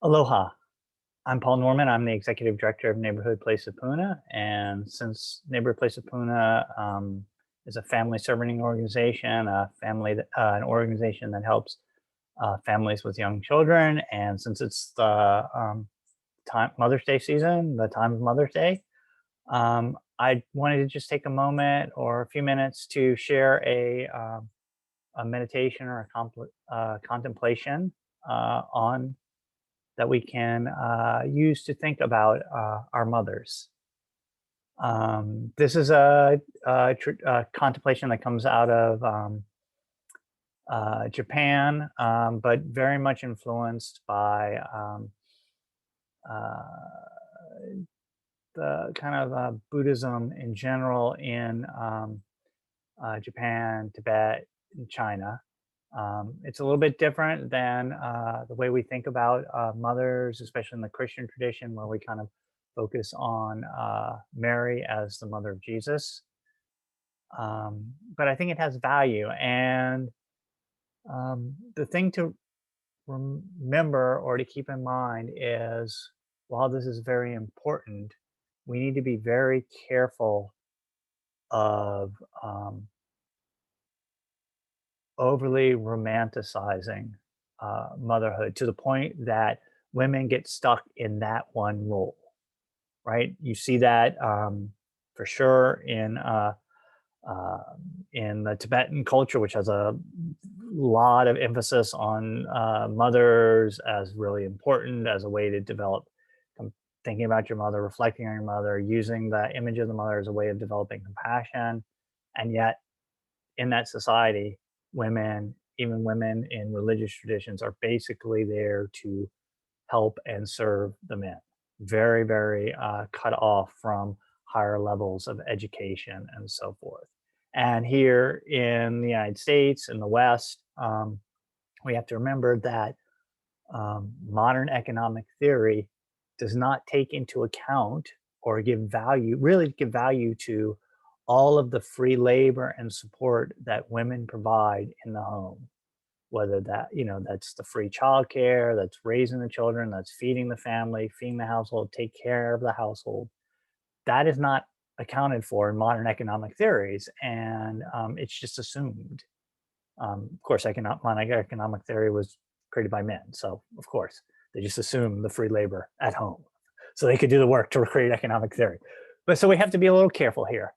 Aloha. I'm Paul Norman. I'm the executive director of Neighborhood Place of Puna. And since Neighborhood Place of Puna is a family serving organization, an organization that helps families with young children, and since it's the Mother's Day season, the time of Mother's Day, I wanted to just take a moment or a few minutes to share a meditation or a contemplation on that we can use to think about our mothers. This is a contemplation that comes out of Japan, but very much influenced by the kind of Buddhism in general in Japan, Tibet, and China. It's a little bit different than the way we think about mothers, especially in the Christian tradition, where we kind of focus on Mary as the mother of Jesus. But I think it has value. And the thing to remember or to keep in mind is while this is very important, we need to be very careful of overly romanticizing motherhood to the point that women get stuck in that one role, right? You see that for sure in the Tibetan culture, which has a lot of emphasis on mothers as really important as a way to develop thinking about your mother, reflecting on your mother, using the image of the mother as a way of developing compassion. And yet, in that society, women, even women in religious traditions, are basically there to help and serve the men. Very, very cut off from higher levels of education and so forth. And here in the United States, in the West, we have to remember that modern economic theory does not take into account or really give value to all of the free labor and support that women provide in the home, whether that's the free childcare, that's raising the children, that's feeding the family, feeding the household, take care of the household. That is not accounted for in modern economic theories, and it's just assumed. Of course, modern economic theory was created by men, so of course they just assume the free labor at home, so they could do the work to create economic theory. But so we have to be a little careful here.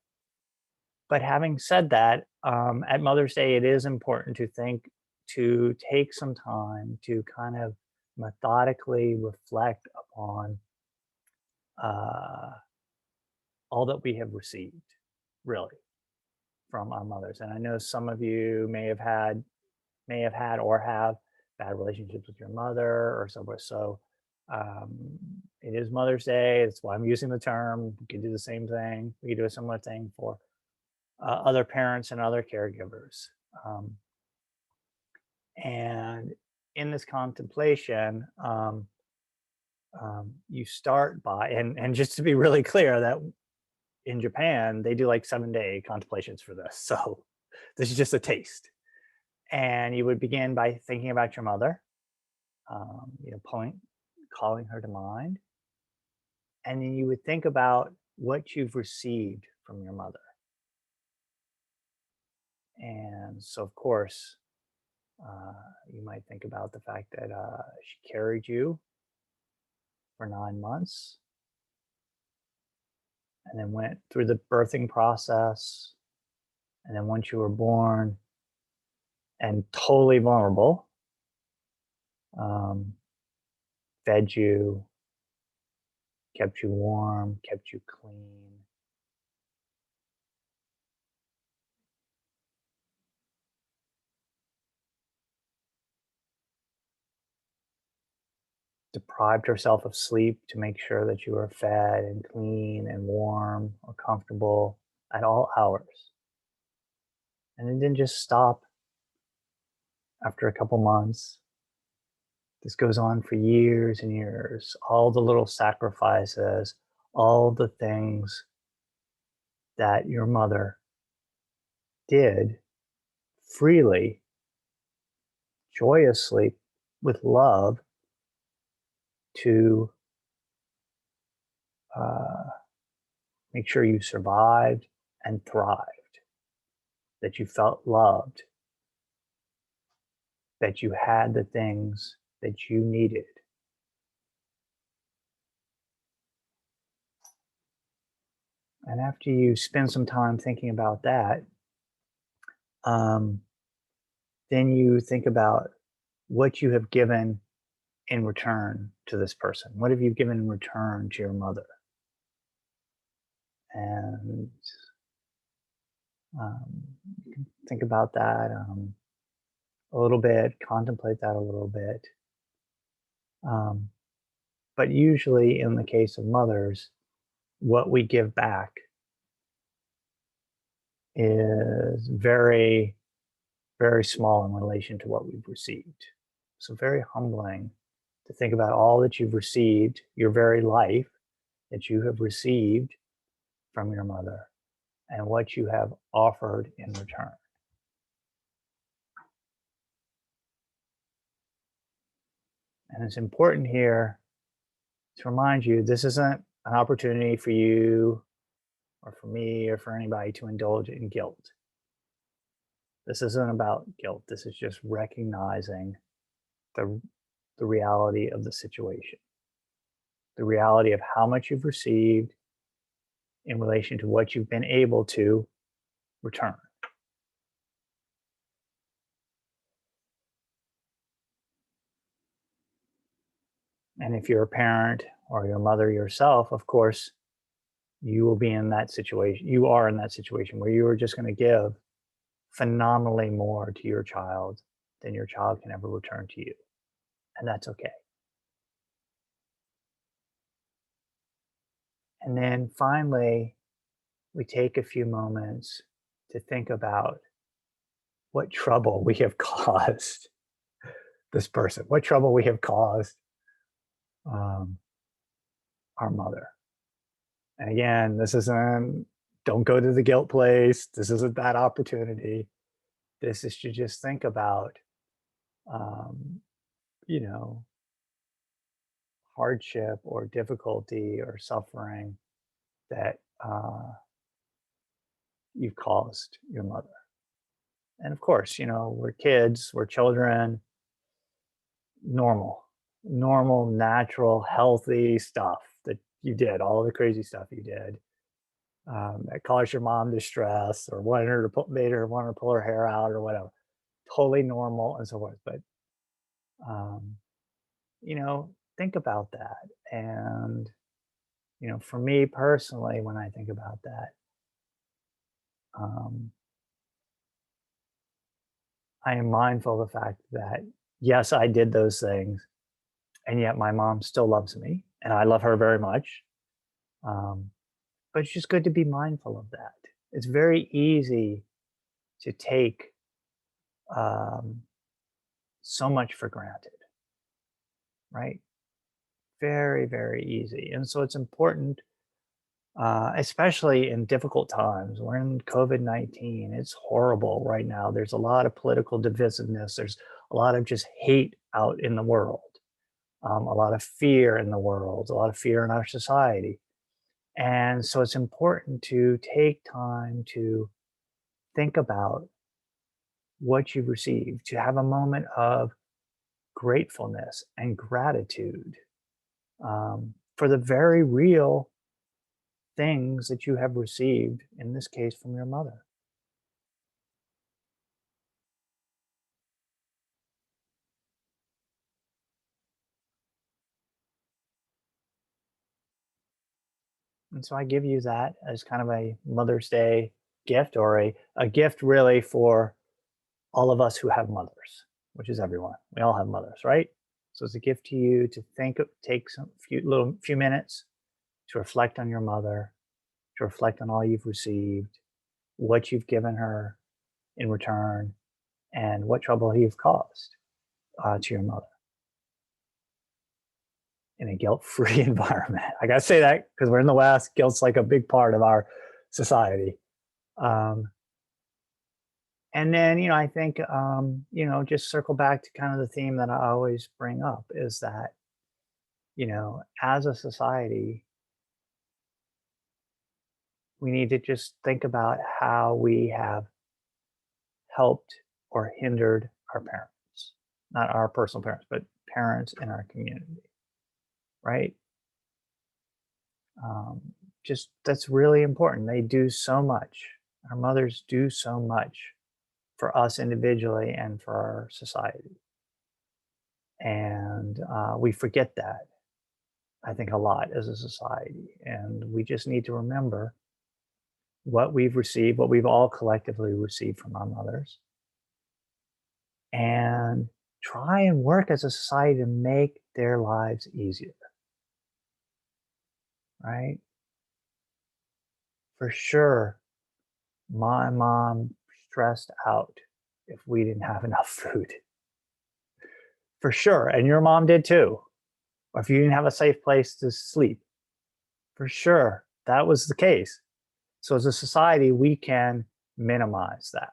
But having said that, at Mother's Day, it is important to take some time to kind of methodically reflect upon all that we have received, really, from our mothers. And I know some of you may have had or have bad relationships with your mother or so forth. So it is Mother's Day. That's why I'm using the term. We could do the same thing. We could do a similar thing for other parents and other caregivers. And in this contemplation, you start by, and just to be really clear, that in Japan, they do like 7-day contemplations for this. So this is just a taste. And you would begin by thinking about your mother, calling her to mind. And then you would think about what you've received from your mother. And so, of course, you might think about the fact that she carried you for 9 months and then went through the birthing process. And then once you were born and totally vulnerable, fed you, kept you warm, kept you clean. Deprived herself of sleep to make sure that you were fed and clean and warm or comfortable at all hours. And it didn't just stop after a couple months. This goes on for years and years. All the little sacrifices, all the things that your mother did freely, joyously, with love to uh, make sure you survived and thrived, that you felt loved, that you had the things that you needed. And after you spend some time thinking about that, um, then you think about what you have given in return to this person. What have you given in return to your mother? And you can think about that a little bit, contemplate that a little bit. Um, but usually, in the case of mothers, what we give back is very, very small in relation to what we've received. So, very humbling to think about all that you've received, your very life that you have received from your mother, and what you have offered in return. And it's important here to remind you this isn't an opportunity for you or for me or for anybody to indulge in guilt. This isn't about guilt. This is just recognizing the, the reality of the situation, the reality of how much you've received in relation to what you've been able to return. And if you're a parent or your mother yourself, of course, you will be in that situation. You are in that situation where you are just going to give phenomenally more to your child than your child can ever return to you. And that's okay. And then finally, we take a few moments to think about what trouble we have caused this person, what trouble we have caused um, our mother. And again, this isn't, don't go to the guilt place. This isn't that opportunity. This is to just think about, um, you know, hardship or difficulty or suffering that you've caused your mother. And of course, we're kids, we're children, normal, natural, healthy stuff that you did, all the crazy stuff you did that caused your mom distress or made her want to pull her hair out or whatever. Totally normal and so forth. But, um, think about that. And, for me personally, when I think about that, um, I am mindful of the fact that, yes, I did those things, and yet my mom still loves me, and I love her very much. Um, but it's just good to be mindful of that. It's very easy to take um, so much for granted, right? Very, very easy. And so it's important, especially in difficult times. We're in COVID-19. It's horrible right now. There's a lot of political divisiveness. There's a lot of just hate out in the world, a lot of fear in the world, a lot of fear in our society. And so it's important to take time to think about what you've received, to have a moment of gratefulness and gratitude for the very real things that you have received, in this case from your mother. And so I give you that as kind of a Mother's Day gift, or a gift really for all of us who have mothers, which is everyone. We all have mothers, right? So it's a gift to you to take some few minutes to reflect on your mother, to reflect on all you've received, what you've given her in return, and what trouble you've caused to your mother in a guilt-free environment. I gotta say that because we're in the West, guilt's like a big part of our society. Um, and then, I think, just circle back to kind of the theme that I always bring up is that As a society, we need to just think about how we have helped or hindered our parents, not our personal parents, but parents in our community, right? Um, just that's really important. They do so much. Our mothers do so much for us individually and for our society. And we forget that, I think, a lot as a society. And we just need to remember what we've received, what we've all collectively received from our mothers, and try and work as a society to make their lives easier, right? For sure, my mom stressed out if we didn't have enough food. For sure. And your mom did too. Or if you didn't have a safe place to sleep. For sure. That was the case. So as a society, we can minimize that.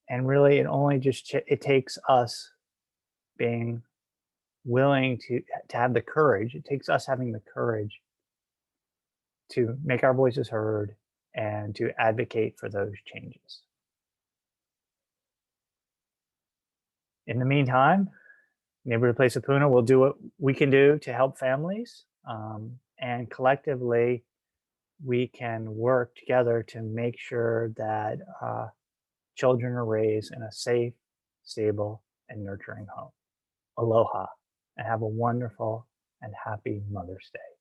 And really, it takes us being willing to have the courage. It takes us having the courage to make our voices heard and to advocate for those changes. In the meantime, Neighborhood Place of Puna will do what we can do to help families, and collectively, we can work together to make sure that children are raised in a safe, stable, and nurturing home. Aloha, and have a wonderful and happy Mother's Day.